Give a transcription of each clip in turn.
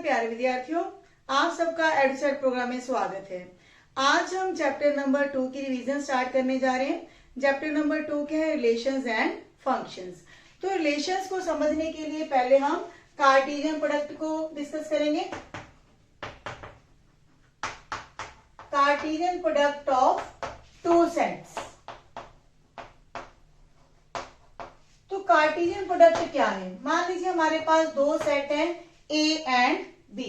प्यारे विद्यार्थियों, आप सबका एडुसेट प्रोग्राम में स्वागत है। आज हम चैप्टर नंबर 2 की रिवीजन स्टार्ट करने जा रहे हैं। चैप्टर नंबर 2 क्या है? Relations and functions. तो रिलेशंस को समझने के लिए पहले हम कार्टेशियन प्रोडक्ट को डिस्कस करेंगे। Cartesian product of two sets. तो कार्टेशियन प्रोडक्ट क्या है? मान लीजिए हमारे पास दो सेट हैं ए एंड बी,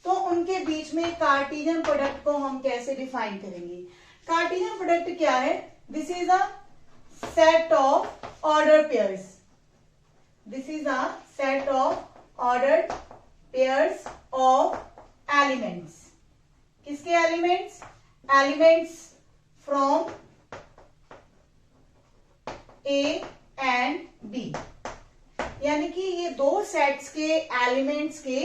तो उनके बीच में कार्टेशियन प्रोडक्ट को हम कैसे डिफाइन करेंगे? कार्टेशियन प्रोडक्ट क्या है? This is a set of order pairs. This is a set of order pairs of elements. किसके elements? Elements from A and B, यानी कि ये दो सेट्स के एलिमेंट्स के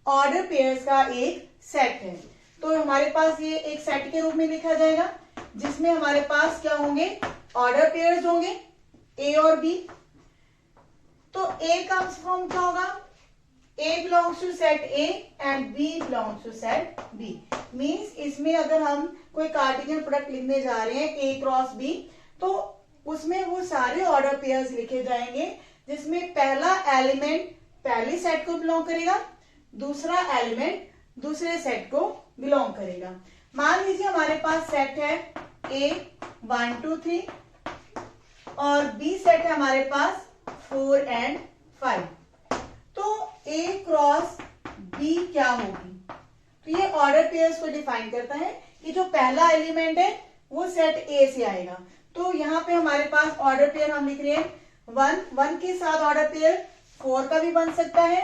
ऑर्डर पेयर्स का एक सेट है। तो हमारे पास ये एक सेट के रूप में लिखा जाएगा, जिसमें हमारे पास क्या होंगे? ऑर्डर पेयर्स होंगे ए और बी। तो ए कम्स फ्रॉम क्या होगा? A belongs to set A and B belongs to set B. Means इसमें अगर हम कोई कार्टेशियन प्रोडक्ट लिखने जा रहे हैं ए क्रॉस बी, तो उसमें वो सारे ऑर्डर पेयर्स लिखे जाएंगे, जिसमें पहला एलिमेंट पहले सेट को बिलोंग करेगा, दूसरा एलिमेंट दूसरे सेट को बिलोंग करेगा। मान लीजिए हमारे पास सेट है ए 1 2 3 और बी सेट है हमारे पास 4 एंड 5। तो ए क्रॉस बी क्या होगी? तो ये ऑर्डर पेयर्स को डिफाइन करता है कि जो पहला एलिमेंट है वो सेट ए से आएगा। तो यहाँ पे हमारे पास ऑर्डर पेयर हम लिख रहे हैं 1 के साथ ऑर्डर पेयर 4 का भी बन सकता है,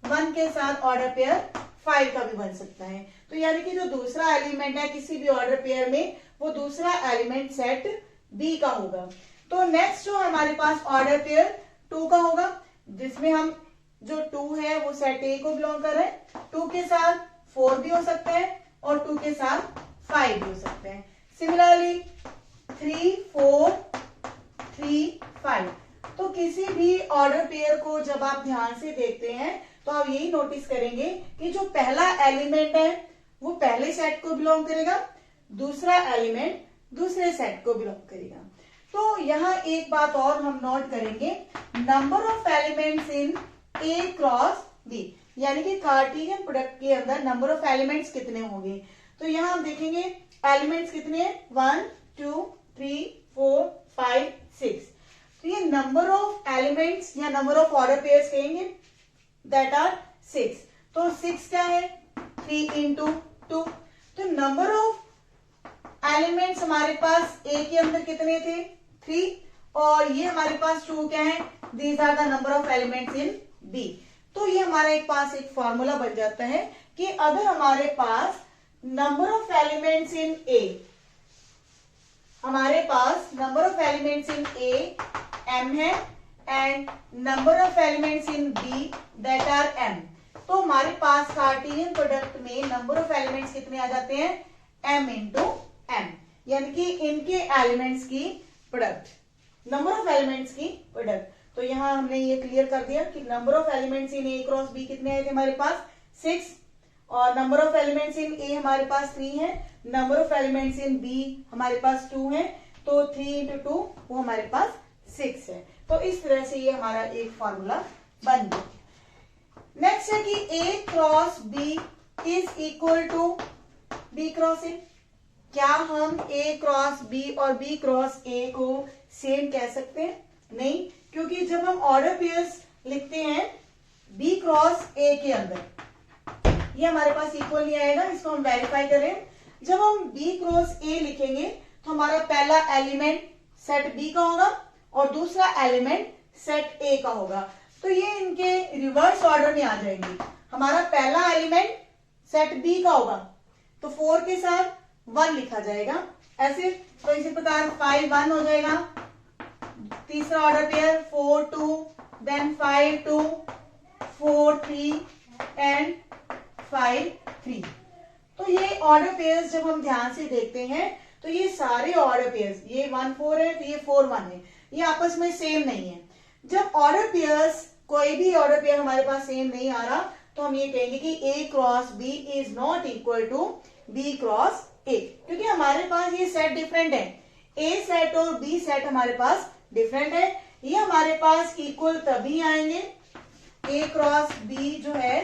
1 के साथ ऑर्डर पेयर 5 का भी बन सकता है। तो यानी कि जो दूसरा एलिमेंट है किसी भी ऑर्डर पेयर में, वो दूसरा एलिमेंट सेट बी का होगा। तो नेक्स्ट जो हमारे पास ऑर्डर पेयर 2 का होगा, जिसमें हम जो 2 है वो सेट ए को बिलोंग कर रहे हैं। 2 के साथ 4 भी हो सकता है और 2 के साथ 5 भी हो सकते हैं। सिमिलरली 3 4 3 5। तो किसी भी ऑर्डर पेयर को जब आप ध्यान से देखते हैं तो आप यही नोटिस करेंगे कि जो पहला एलिमेंट है वो पहले सेट को बिलोंग करेगा, दूसरा एलिमेंट दूसरे सेट को बिलोंग करेगा। तो यहाँ एक बात और हम नोट करेंगे, number of elements in A cross B, यानी कि कार्टेशियन प्रोडक्ट के अंदर नंबर ऑफ एलिमेंट्स कितने होंगे। तो यहाँ हम देखेंगे एलिमेंट्स कितने हैं? 1 2 3 4 5 6। तो ये नंबर ऑफ एलिमेंट्स या नंबर ऑफ ऑर्डर पेयर्स कहेंगे, दैट आर 6। तो 6 क्या है? 3 इंटू 2। तो नंबर ऑफ एलिमेंट्स हमारे पास ए के अंदर कितने थे? 3, और ये हमारे पास 2 क्या है? These are the number of elements in B. तो ये हमारे पास एक फॉर्मूला बन जाता है कि अगर हमारे पास number of elements in A, हमारे पास number of elements in A m है and number of elements in B that are m, तो हमारे पास कार्टेशियन प्रोडक्ट में नंबर ऑफ एलिमेंट्स कितने आ जाते हैं? m इंटू m, यानी कि इनके एलिमेंट्स की प्रोडक्ट, नंबर ऑफ एलिमेंट्स की प्रोडक्ट। तो यहां हमने ये क्लियर कर दिया कि number of elements in A cross B कितने आए थे हमारे पास? 6, और number of elements in A हमारे पास 3 है, number of elements in B हमारे पास 2 है, तो 3 इंटू 2 वो हमारे पास 6 है। तो इस तरह से ये हमारा एक फॉर्मूला बन गया। नेक्स्ट है कि A cross B is equal to B cross A. क्या हम ए क्रॉस बी और बी क्रॉस ए को सेम कह सकते हैं? नहीं, क्योंकि जब हम ऑर्डर पेयर्स लिखते हैं बी क्रॉस ए के अंदर, ये हमारे पास इक्वल नहीं आएगा, इसको हम वेरीफाई करें। जब हम बी क्रॉस ए लिखेंगे तो हमारा पहला एलिमेंट सेट बी का होगा और दूसरा एलिमेंट सेट ए का होगा। तो ये इनके रिवर्स ऑर्डर में आ जाएंगे। हमारा पहला एलिमेंट सेट बी का होगा तो 4 के साथ 1 लिखा जाएगा ऐसे। तो इसी प्रकार 5 1 हो जाएगा, तीसरा ऑर्डर पेयर 4 2, देन 5 2, 4 3 एंड 5 3। तो ये ऑर्डर पेयर्स जब हम ध्यान से देखते हैं तो ये सारे ऑर्डर पेयर्स, ये 1 4 है तो ये 4 1 है, ये आपस में सेम नहीं है। जब ऑर्डर पेयर्स, कोई भी ऑर्डर पेयर हमारे पास सेम नहीं आ रहा तो हम ये कहेंगे कि A cross B is not equal to B cross A, क्योंकि हमारे पास ये सेट डिफरेंट है। A सेट और B सेट हमारे पास डिफरेंट है। ये हमारे पास इक्वल तभी आएंगे, A क्रॉस B जो है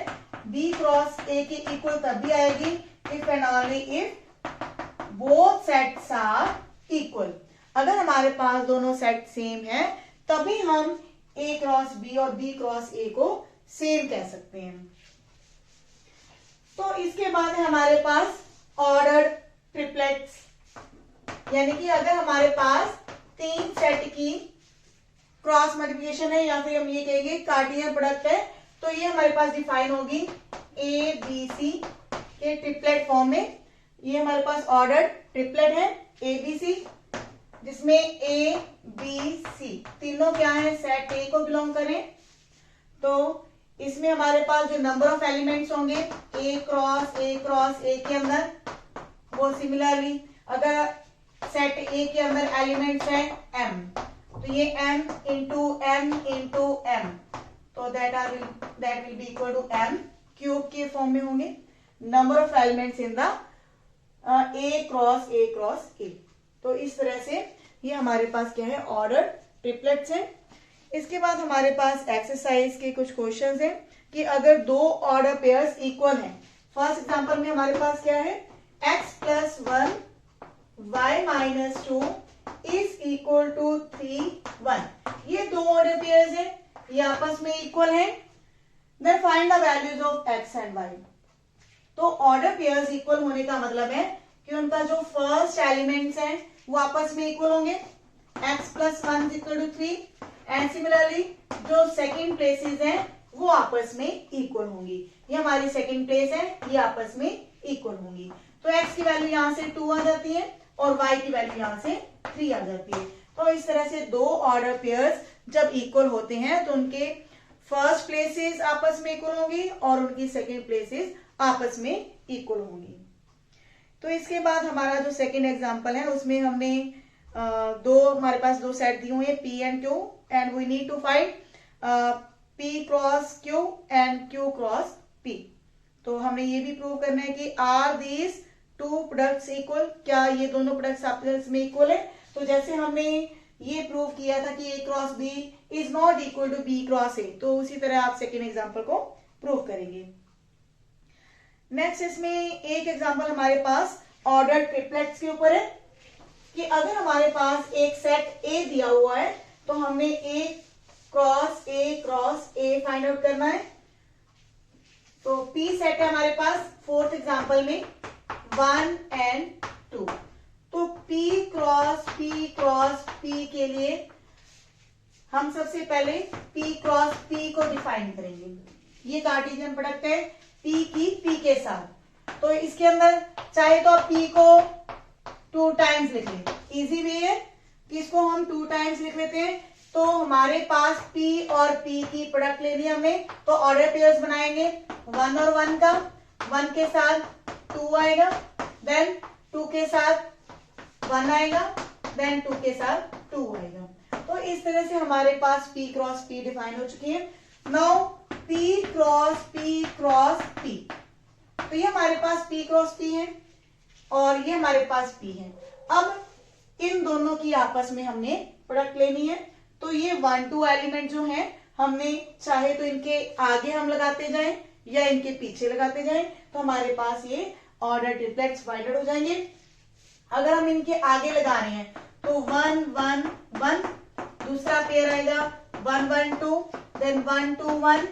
B क्रॉस A के इक्वल तभी आएगी if and only if both sets are equal. अगर हमारे पास दोनों सेट सेम है तभी हम A क्रॉस B और B क्रॉस A को सेम कह सकते हैं। तो इसके बाद है हमारे पास ऑर्डर्ड ट्रिपलेट्स, यानी कि अगर हमारे पास 3 सेट की क्रॉस मल्टीप्लिकेशन है या फिर हम ये कहेंगे कार्टेशियन प्रोडक्ट है, तो ये हमारे पास डिफाइन होगी A B C के ट्रिपलेट फॉर्म में। ये हमारे पास ऑर्डर्ड ट्रिपलेट है A B C, जिसमें A B C तीनों क्या है, सेट A को बिलोंग करें। तो इसमें हमारे पास जो नंबर ऑफ एलिमेंट्स होंगे A क्रॉस A के अंदर, वो सिमिलरली अगर सेट A के अंदर एलिमेंट्स है M, तो ये M इंटू M, तो that will be equal to M cube के फॉर्म में होंगे number of elements in the A cross A। तो इस तरह से ये हमारे पास क्या है, ऑर्डर ट्रिपलेट्स है। इसके बाद हमारे पास एक्सरसाइज के कुछ क्वेश्चंस हैं कि अगर दो ऑर्डर पेयर्स इक्वल हैं। फर्स्ट एग्जांपल में हमारे पास क्या है, x plus 1 y minus 2 is equal to 3 1। ये दो ऑर्डर पेयर्स हैं, ये आपस में इक्वल हैं। Then find the values of x and y। तो ऑर्डर पेयर्स इक्वल होने का मतलब है कि उनका जो फर्स्ट एलिमेंट्स हैं वो आपस में इक्वल होंगे, x plus 1 equal to 3, and similarly जो सेकेंड प्लेसेस हैं वो आपस में इक्वल होंगी। ये हमारी सेकेंड प्लेस है, ये आपस में इक्वल होंगी। तो x की वैल्यू यहां से 2 आ जाती है और y की वैल्यू यहां से 3 आ जाती है। तो इस तरह से दो ऑर्डर पेयर्स जब इक्वल होते हैं तो उनके फर्स्ट प्लेसेस आपस में इक्वल होंगी और उनकी सेकेंड प्लेसेस आपस में इक्वल होंगी। तो इसके बाद हमारा जो सेकेंड एग्जाम्पल है उसमें हमने हमारे पास दो सेट दिए हुए P and Q, and we need to find P cross Q and Q cross P। तो हमें ये भी प्रूव करना है कि are these two products equal, क्या ये दोनों प्रोडक्ट्स आपस में इक्वल है। तो जैसे हमने ये प्रूव किया था कि A cross B is not equal to B cross A, तो उसी तरह आप सेकेंड एग्जाम्पल को प्रूव करेंगे। नेक्स्ट इसमें एक एग्जाम्पल हमारे पास ऑर्डर ट्रिपलेट्स के ऊपर है कि अगर हमारे पास एक सेट A दिया हुआ है तो हमें A cross A find out करना है। तो P सेट है हमारे पास फोर्थ एग्जाम्पल में 1 एंड 2। तो P क्रॉस P के लिए हम सबसे पहले P क्रॉस P को डिफाइन करेंगे। ये कार्टेशियन प्रोडक्ट है P की P के साथ, तो इसके अंदर चाहे तो आप P को 2 टाइम्स लिख लें, इजी वे है कि इसको हम 2 टाइम्स लिख लेते हैं। तो हमारे पास P और P की प्रोडक्ट लेनी है हमें, तो ऑर्डर पेयर्स बनाएंगे 1 और 1 का, 1 के साथ 2 आएगा, देन 2 के साथ 1 आएगा, देन 2 के साथ 2 आएगा। तो इस तरह से हमारे पास P क्रॉस P डिफाइन हो चुकी है। नाउ P क्रॉस P, तो ये हमारे पास P क्रॉस P है और ये हमारे पास P है। अब इन दोनों की आपस में हमने प्रोडक्ट लेनी है, तो ये 1 2 एलिमेंट जो हैं हमने चाहे तो इनके आगे हम लगाते जाएं या इनके पीछे लगाते जाएं, तो हमारे पास ये ऑर्डर ट्रिपलेट्स फाइंड आउट हो जाएंगे। अगर हम इनके आगे लगा रहे हैं तो 1 1 1, दूसरा पेयर आएगा 1 1 2, देन 1 2 1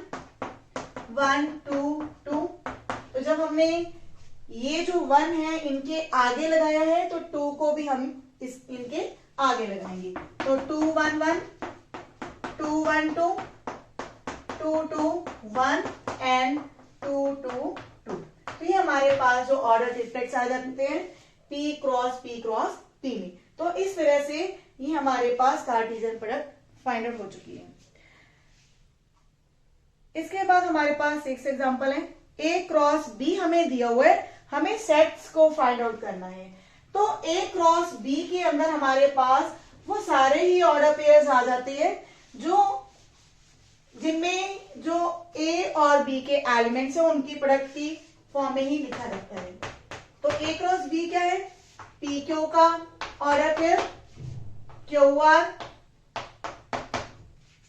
1 2 2। तो जब हमने ये जो 1 है इनके आगे लगाया है तो 2 को भी हम इनके आगे लगाएंगे। तो 2 1 1 2 1 2 2 2 1 एंड 2 2 2। तो ये हमारे पास जो ऑर्डर ट्रिपलेट्स आ जाते हैं P क्रॉस P में। तो इस तरह से ये हमारे पास कार्टेशियन प्रोडक्ट फाइंड आउट हो चुकी है। इसके बाद हमारे पास एक एग्जांपल है A क्रॉस B हमें दिया हुआ है, हमें सेट्स को फाइंड आउट करना है। तो A क्रॉस B के अंदर हमारे पास वो सारे ही ऑर्डर पेयर्स आ जाते हैं जो जिनमें जो ए और बी के एलिमेंट्स है उनकी प्रोडक्ट की फॉर्म में ही लिखा जाता है। तो ए क्रॉस बी क्या है? पी क्यू का order pair, Q R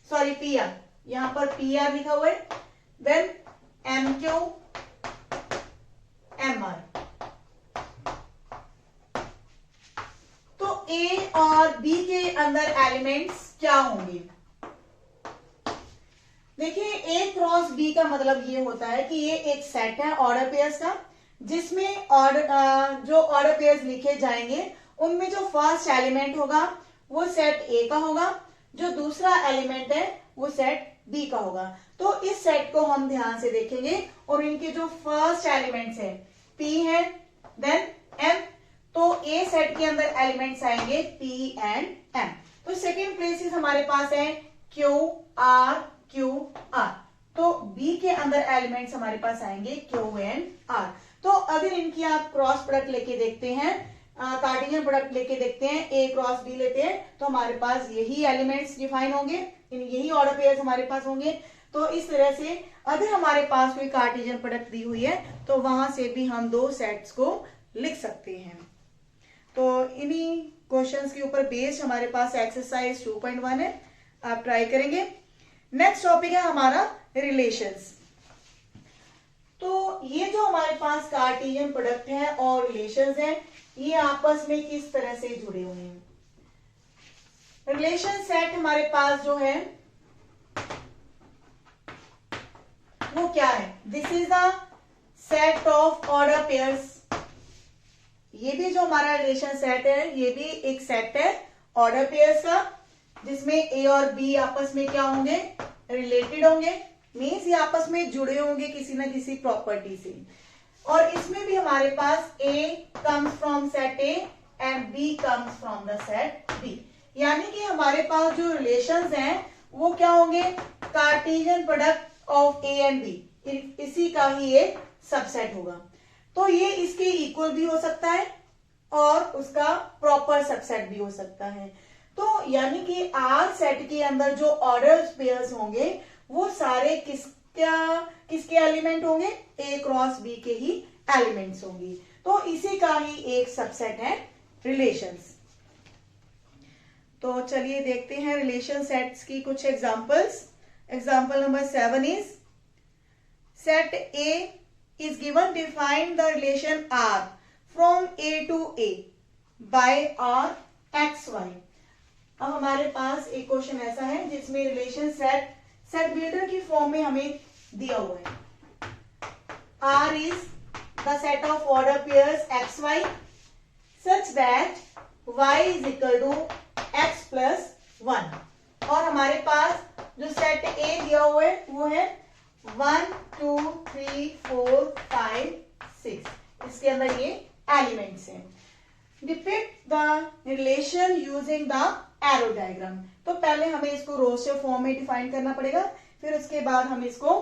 sorry P R, यहां पर पी आर लिखा हुआ है, then M Q M R. तो ए और बी के अंदर एलिमेंट्स क्या होंगे? देखिए ए क्रॉस बी का मतलब ये होता है कि ये एक सेट है ऑर्डर पेयर्स का, जिसमें जो ऑर्डर पेयर्स लिखे जाएंगे उनमें जो फर्स्ट एलिमेंट होगा वो सेट ए का होगा, जो दूसरा एलिमेंट है वो सेट बी का होगा। तो इस सेट को हम ध्यान से देखेंगे और इनके जो फर्स्ट एलिमेंट्स है पी है देन एम, तो ए सेट के अंदर एलिमेंट्स आएंगे पी एंड एम। तो सेकेंड प्लेसेस हमारे पास है क्यू आर क्यू आर, तो बी के अंदर एलिमेंट्स हमारे पास आएंगे क्यू एंड आर। तो अगर इनकी आप क्रॉस प्रोडक्ट लेके देखते हैं, कार्टेशियन प्रोडक्ट लेके देखते हैं, ए क्रॉस बी लेते हैं, तो हमारे पास यही एलिमेंट्स डिफाइन होंगे, यही ऑर्डर पेयर्स हमारे पास होंगे। तो इस तरह से अगर हमारे पास कोई कार्टेशियन प्रोडक्ट दी हुई है तो वहां से भी हम दो सेट्स को लिख सकते हैं। तो इन्हीं क्वेश्चंस के ऊपर बेस्ड हमारे पास एक्सरसाइज 2.1 है, आप ट्राई करेंगे। नेक्स्ट टॉपिक है हमारा रिलेशंस। तो ये जो हमारे पास कार्टेशियन प्रोडक्ट है और रिलेशंस है, ये आपस में किस तरह से जुड़े हुए हैं? रिलेशन सेट हमारे पास जो है वो क्या है? This is a set of order pairs. ये भी जो हमारा रिलेशन सेट है ये भी एक सेट है ऑर्डर पेयर्स का, जिसमें ए और बी आपस में क्या होंगे? रिलेटेड होंगे, मीन्स ये आपस में जुड़े होंगे किसी ना किसी प्रॉपर्टी से। और इसमें भी हमारे पास A comes from set A and B comes from the set B, यानी कि हमारे पास जो रिलेशंस हैं वो क्या होंगे? Cartesian product of A and B, इसी का ही एक सबसेट होगा। तो ये इसके इक्वल भी हो सकता है और उसका प्रॉपर सबसेट भी हो सकता है। तो यानी कि आर सेट के अंदर जो ऑर्डर पेयर्स होंगे वो सारे किसके एलिमेंट होंगे? ए क्रॉस बी के ही एलिमेंट्स होंगी। तो इसी का ही एक सबसेट है रिलेशंस। तो चलिए देखते हैं रिलेशन सेट्स की कुछ examples. Example number 7 is set A is given define the relation R from A to A by R x y। अब हमारे पास एक क्वेश्चन ऐसा है जिसमें रिलेशन सेट बिल्डर की फॉर्म में हमें दिया हुआ है। R is the set of order pairs x y such that y is equal to x plus 1। और हमारे पास जो सेट A दिया हुआ है वो है 1 2 3 4 5 6, इसके अंदर ये एलिमेंट्स हैं। Depict the relation using the arrow diagram. तो पहले हमें इसको रोस्टर फॉर्म में डिफाइन करना पड़ेगा, फिर उसके बाद हम इसको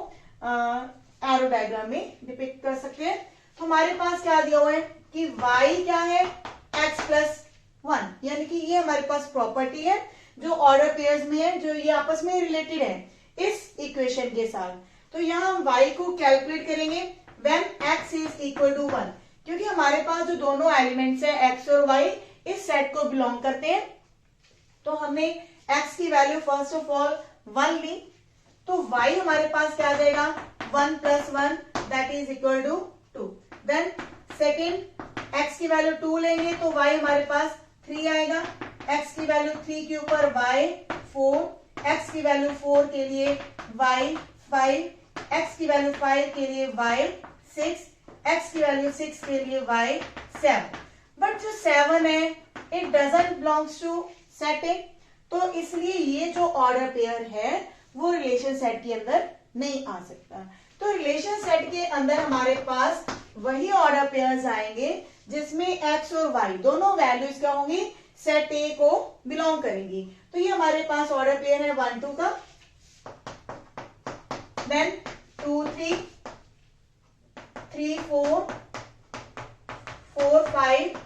एरो डायग्राम में डिपिक्ट कर सकते हैं। तो हमारे पास क्या दिया हुआ है कि y क्या है? x प्लस 1, यानी कि ये हमारे पास प्रॉपर्टी है जो ऑर्डर पेयर्स में है, जो ये आपस में रिलेटेड है इस इक्वेशन के साथ। तो यहाँ हम y को कैलकुलेट करेंगे when x is equal to 1, क्योंकि हमारे पास जो दोनों एलिमेंट्स है x और y इस सेट को बिलोंग करते हैं। तो हमने x की वैल्यू फर्स्ट ऑफ ऑल 1 ली, तो y हमारे पास क्या आ जाएगा? 1 plus 1 that is equal to 2। Then second x की वैल्यू 2 लेंगे तो y हमारे पास 3 आएगा, x की वैल्यू 3 के ऊपर y 4, x की वैल्यू 4 के लिए y 5, x की वैल्यू 5 के लिए y 6, x की वैल्यू 6 के लिए y 7। बट जो 7 है it doesn't belongs to set A, तो इसलिए ये जो ऑर्डर पेयर है वो रिलेशन सेट के अंदर नहीं आ सकता। तो रिलेशन सेट के अंदर हमारे पास वही ऑर्डर पेयर्स आएंगे जिसमें x और y दोनों वैल्यूज क्या होंगी? सेट ए को बिलोंग करेंगी। तो ये हमारे पास ऑर्डर पेयर है 1 2 का, देन 2 3 3 4 4 5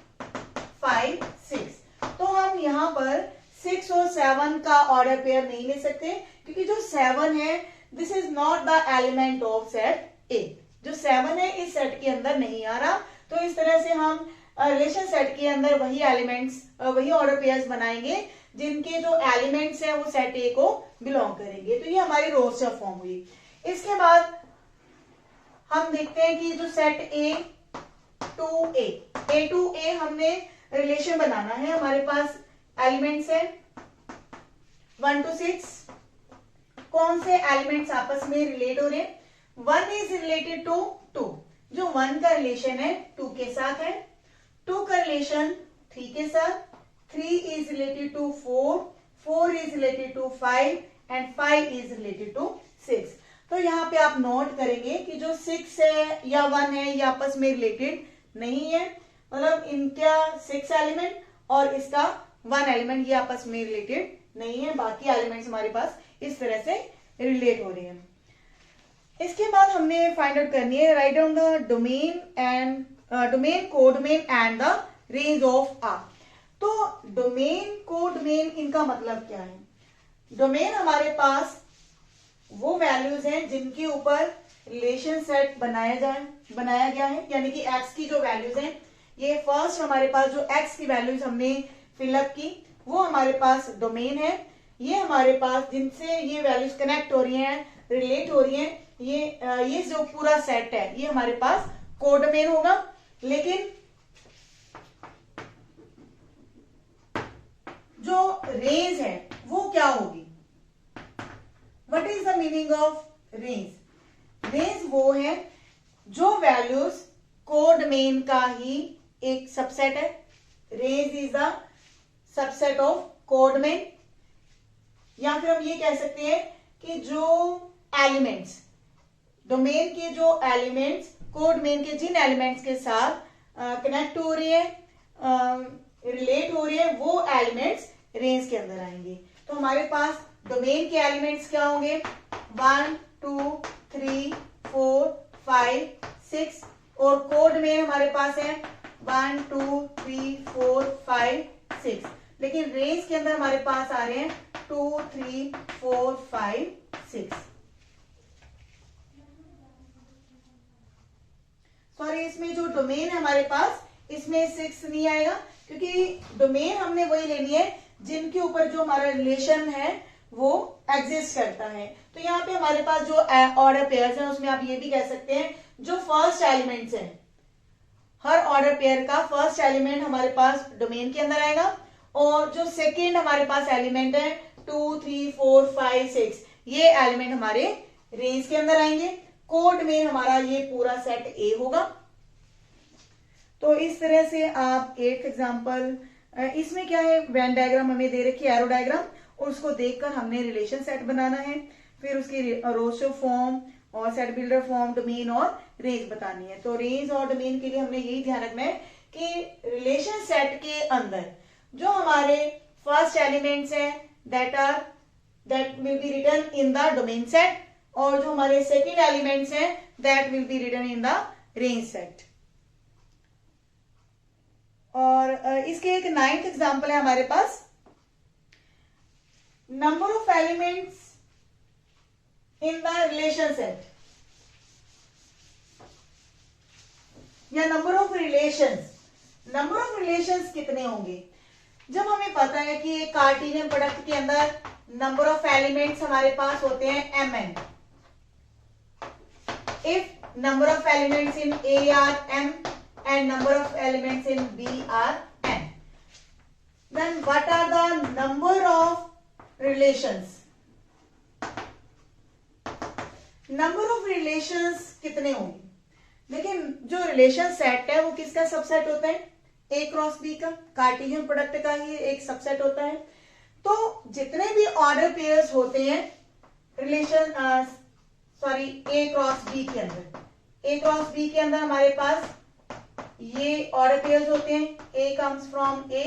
5 6। तो हम यहाँ पर 6 और 7 का ऑर्डर पेयर नहीं ले सकते, क्योंकि जो 7 है this is not the element of set ए। जो 7 है इस सेट के अंदर नहीं आ रहा। तो इस तरह से हम रिलेशन सेट के अंदर वही एलिमेंट्स, वही ऑर्डर पेयर्स बनाएंगे जिनके जो एलिमेंट्स हैं वो सेट ए को बिलोंग करेंगे। तो ये हमारी रोस्टर फॉर्म हुई। इसके बाद हम देखते हैं कि जो सेट ए टू ए हमने रिलेशन बनाना है। हमारे पास एलिमेंट्स है 1 to 6। कौन से एलिमेंट्स आपस में रिलेट हो रहे हैं? 1 इज रिलेटेड टू 2, जो 1 का रिलेशन है 2 के साथ है। 2 का रिलेशन 3 के साथ। 3 is related to 4, 4 is related to 5 and 5 is related to 6। तो यहाँ पे आप नोट करेंगे कि जो 6 है या 1 है ये आपस में रिलेटेड नहीं है, मतलब इनका 6 एलिमेंट और इसका 1 एलिमेंट ये आपस में रिलेटेड नहीं है। बाकी एलिमेंट्स हमारे पास इस तरह से रिलेट हो रहे हैं। इसके बाद हमने फाइंड आउट करनी है, write down the domain and domain, codomain and the range of R. तो डोमेन, कोडोमेन, इनका मतलब क्या है? डोमेन हमारे पास वो वैल्यूज हैं जिनके ऊपर रिलेशन सेट बनाया गया है, यानी कि एक्स की जो वैल्यूज हैं, ये फर्स्ट हमारे पास जो एक्स की वैल्यूज हमने फिलअप की वो हमारे पास डोमेन है। ये हमारे पास जिनसे ये वैल्यूज कनेक्ट हो रही हैं, रिलेट हो रही हैं, ये जो पूरा सेट है ये हमारे पास कोडोमेन होगा। लेकिन जो रेंज है वो क्या होगी? What is the meaning of range? Range वो है जो वैल्यूज कोडोमेन का ही एक सबसेट है। Range is the subset of codomain. या फिर हम ये कह सकते हैं कि जो एलिमेंट्स, डोमेन के जो एलिमेंट्स कोडोमेन के जिन एलिमेंट्स के साथ कनेक्ट हो रही है, रिलेट हो रही है, वो एलिमेंट्स रेंज के अंदर आएंगे। तो हमारे पास डोमेन के एलिमेंट्स क्या होंगे? 1 2 3 4 5 6 और कोडोमेन हमारे पास है 1 2 3 4 5 6। लेकिन रेंज के अंदर हमारे पास आ रहे हैं 2 3 4 5 6। सॉरी, इसमें जो डोमेन है हमारे पास इसमें 6 नहीं आएगा, क्योंकि डोमेन हमने वही लेनी है जिनके ऊपर जो हमारा रिलेशन है वो एग्जिस्ट करता है। तो यहाँ पे हमारे पास जो ऑर्डर पेयर्स हैं उसमें आप ये भी कह सकते हैं जो फर्स्ट एलिमेंट्स हैं, हर ऑर्डर पेयर का फर्स्ट एलिमेंट हमारे पास डोमेन के अंदर आएगा और जो सेकेंड हमारे पास एलिमेंट है 2 3 4 5 6 ये एलिमेंट हमारे रेंज के अंदर आएंगे। कोड में हमारा ये पूरा सेट ए होगा। तो इस तरह से आप एक एग्जांपल, इसमें क्या है, वेन डायग्राम हमें दे रखी है, एरो डायग्राम, और उसको देखकर हमने रिलेशन सेट बनाना है। फिर उसकी रोस्टर फॉर्म और सेट बिल्डर फॉर्म, डोमेन और रेंज बतानी है। तो रेंज और डोमेन के लिए हमने यही ध्यान रखना है कि रिलेशन सेट के अंदर जो हमारे फर्स्ट एलिमेंट्स हैं that will be written in the domain set, और जो हमारे सेकेंड एलिमेंट्स हैं that will be written in the range set. और इसके एक 9th एग्जांपल है हमारे पास, number of elements in the relation set या number of relations. Number of relations कितने होंगे? जब हमें पता है कि एक कार्टेशियन प्रोडक्ट के अंदर नंबर ऑफ एलिमेंट्स हमारे पास होते हैं mn, if number of elements in A are m and number of elements in B are n, then what are the number of relations? Number of relations कितने होंगे? लेकिन जो relation set है वो किसका सबसेट होता है? ए क्रॉस बी का, कार्टेशियन प्रोडक्ट का ही एक सबसेट होता है। तो जितने भी ऑर्डर पेयर्स होते हैं रिलेशन ए क्रॉस बी के अंदर, ए क्रॉस बी के अंदर हमारे पास ये ऑर्डर पेयर्स होते हैं, A comes from A,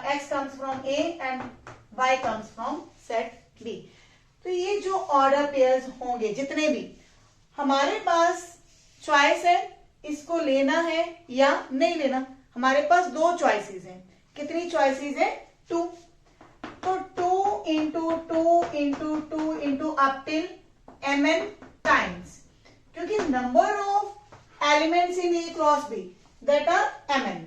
X comes from A and Y comes from set B. तो ये जो ऑर्डर पेयर्स होंगे जितने भी, हमारे पास चॉइस है इसको लेना है या नहीं लेना। हमारे पास 2 चॉइसेस हैं। कितनी चॉइसेस हैं? 2। तो 2 into 2 into 2 into up till mn times, क्योंकि number of elements in A cross B that are mn।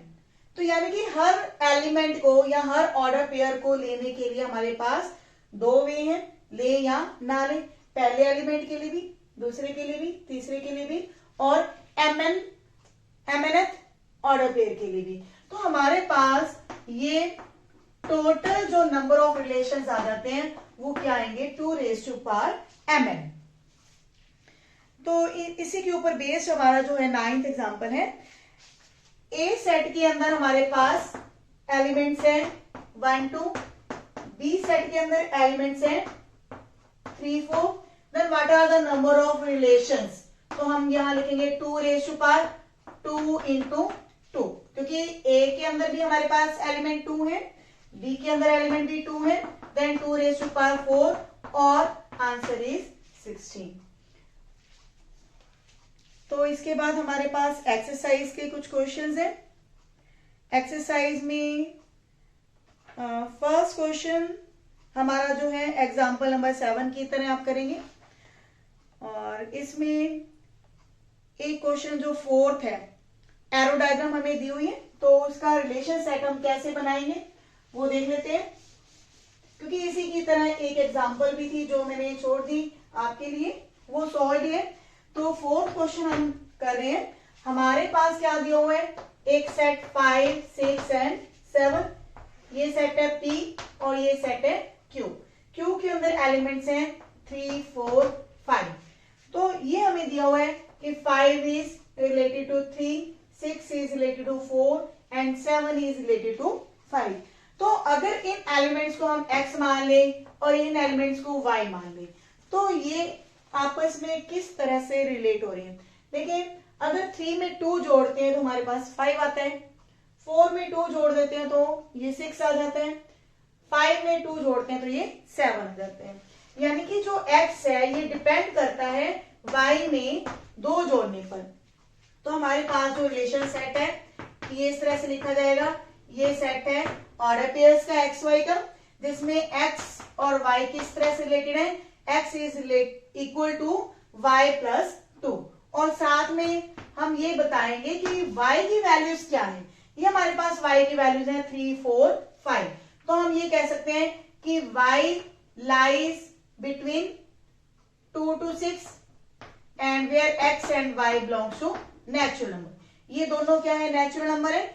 तो यानी कि हर एलिमेंट को या हर ऑर्डर पेयर को लेने के लिए हमारे पास दो वे हैं, ले या ना ले। पहले एलिमेंट के लिए भी, दूसरे के लिए भी, तीसरे के लिए भी, और mnth ऑर्डर पेयर के लिए भी। तो हमारे पास ये टोटल जो नंबर ऑफ रिलेशंस आ जाते हैं वो क्या आएंगे, 2 mn। तो इसी के ऊपर बेस्ड हमारा जो है 9th एग्जांपल है। ए सेट के अंदर हमारे पास एलिमेंट्स हैं 1 2, बी सेट के अंदर एलिमेंट्स हैं 3 4। Then what are the number of relations, तो हम यहां लिखेंगे 2 into 2, क्योंकि ए के अंदर भी हमारे पास एलिमेंट 2 है, बी के अंदर एलिमेंट भी 2 है, देन 2 4 और आंसर इज 16। तो इसके बाद हमारे पास एक्सरसाइज के कुछ क्वेश्चंस हैं। एक्सरसाइज में फर्स्ट क्वेश्चन हमारा जो है एग्जाम्पल नंबर 7 की तरह आप करेंगे, और इसमें एक क्वेश्चन जो 4th है, एरो डायग्राम हमें दी हुई है, तो उसका रिलेशन सेट हम कैसे बनाएंगे वो देख लेते हैं। क्योंकि इसी की तरह एक एग्जाम्पल भी थी जो मैंने छोड़ दी आपके लिए, वो सॉल्व है। तो 4th क्वेश्चन हम कर रहे हैं। हमारे पास क्या दिया हुआ है, एक सेट 5 6 एंड 7, ये सेट है P और ये सेट है Q। Q के अंदर एलिमेंट्स हैं 3 4 5। तो ये हमें दिया हुआ है कि 5 is related to 3, 6 is related to 4 and 7 is related to 5। तो अगर इन एलिमेंट्स को हम x मान लें और इन एलिमेंट्स को y मान लें, तो ये आपस में किस तरह से रिलेट हो रही है। देखिए, अगर 3 में 2 जोड़ते हैं तो हमारे पास 5 आता है, 4 में 2 जोड़ देते हैं तो ये 6 आ जाता है, 5 में 2 जोड़ते हैं तो ये 7 आ जाते हैं। यानी कि जो x है ये डिपेंड करता है y में 2 जोड़ने पर। तो हमारे पास जो रिलेशन सेट है ये इस तरह से लिखा जाएगा। ये सेट है ऑर्डर पेयर्स का एक्स वाई का, जिसमें x और y किस तरह से रिलेटेड है, x is equal to y plus 2, और साथ में हम ये बताएंगे कि y की वैल्यूज क्या है। ये हमारे पास y की वैल्यूज हैं 3 4 5। तो हम ये कह सकते हैं कि y lies between 2 to 6 and where x and y belongs to natural number. ये दोनों क्या है, नेचुरल नंबर है।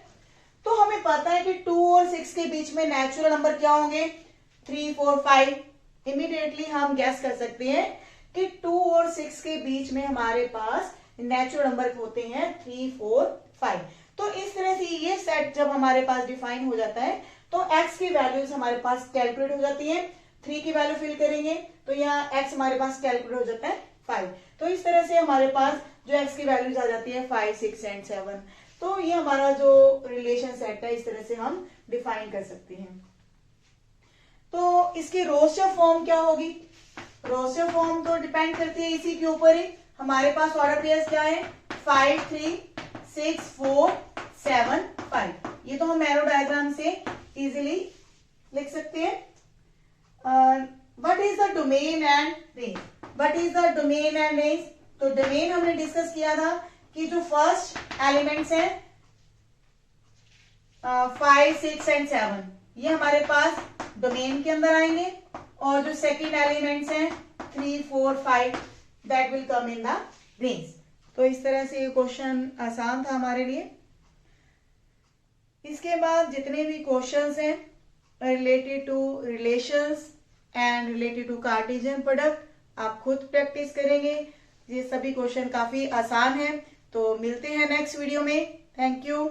तो हमें पता है कि 2 और 6 के बीच में नेचुरल नंबर क्या होंगे, 3 4 5। इमीडिएटली हम गैस कर सकते हैं कि 2 और 6 के बीच में हमारे पास नेचुरल नंबर होते हैं 3 4 5। तो इस तरह से ये सेट जब हमारे पास डिफाइन हो जाता है तो x की वैल्यूज हमारे पास कैलकुलेट हो जाती है। 3 की वैल्यू फिल करेंगे तो यहाँ x हमारे पास कैलकुलेट हो जाता है 5। तो इस तरह से हमारे पास जो x की वैल्यूज आ जाती है 5 6 एंड 7। तो ये हमारा जो रिलेशन सेट है इस तरह से हम डिफाइन कर सकते हैं। तो इसकी रोस्टर फॉर्म क्या होगी, रोस्टर फॉर्म तो डिपेंड करती है इसी के ऊपर ही। हमारे पास ऑर्डर पेयर्स क्या है, 5 3 6 4 7 5। ये तो हम एरो डायग्राम से इजीली लिख सकते हैं। What is the domain and range, what is the domain and range. तो डोमेन हमने डिस्कस किया था कि जो फर्स्ट एलिमेंट्स हैं 5 6 एंड 7 ये हमारे पास डोमेन के अंदर आएंगे, और जो सेकेंड एलिमेंट्स हैं 3 4 5 that will come in the range. तो इस तरह से ये क्वेश्चन आसान था हमारे लिए। इसके बाद जितने भी क्वेश्चंस हैं related to relations and related to Cartesian product आप खुद प्रैक्टिस करेंगे। ये सभी क्वेश्चन काफी आसान हैं। तो मिलते हैं नेक्स्ट वीडियो में। Thank you.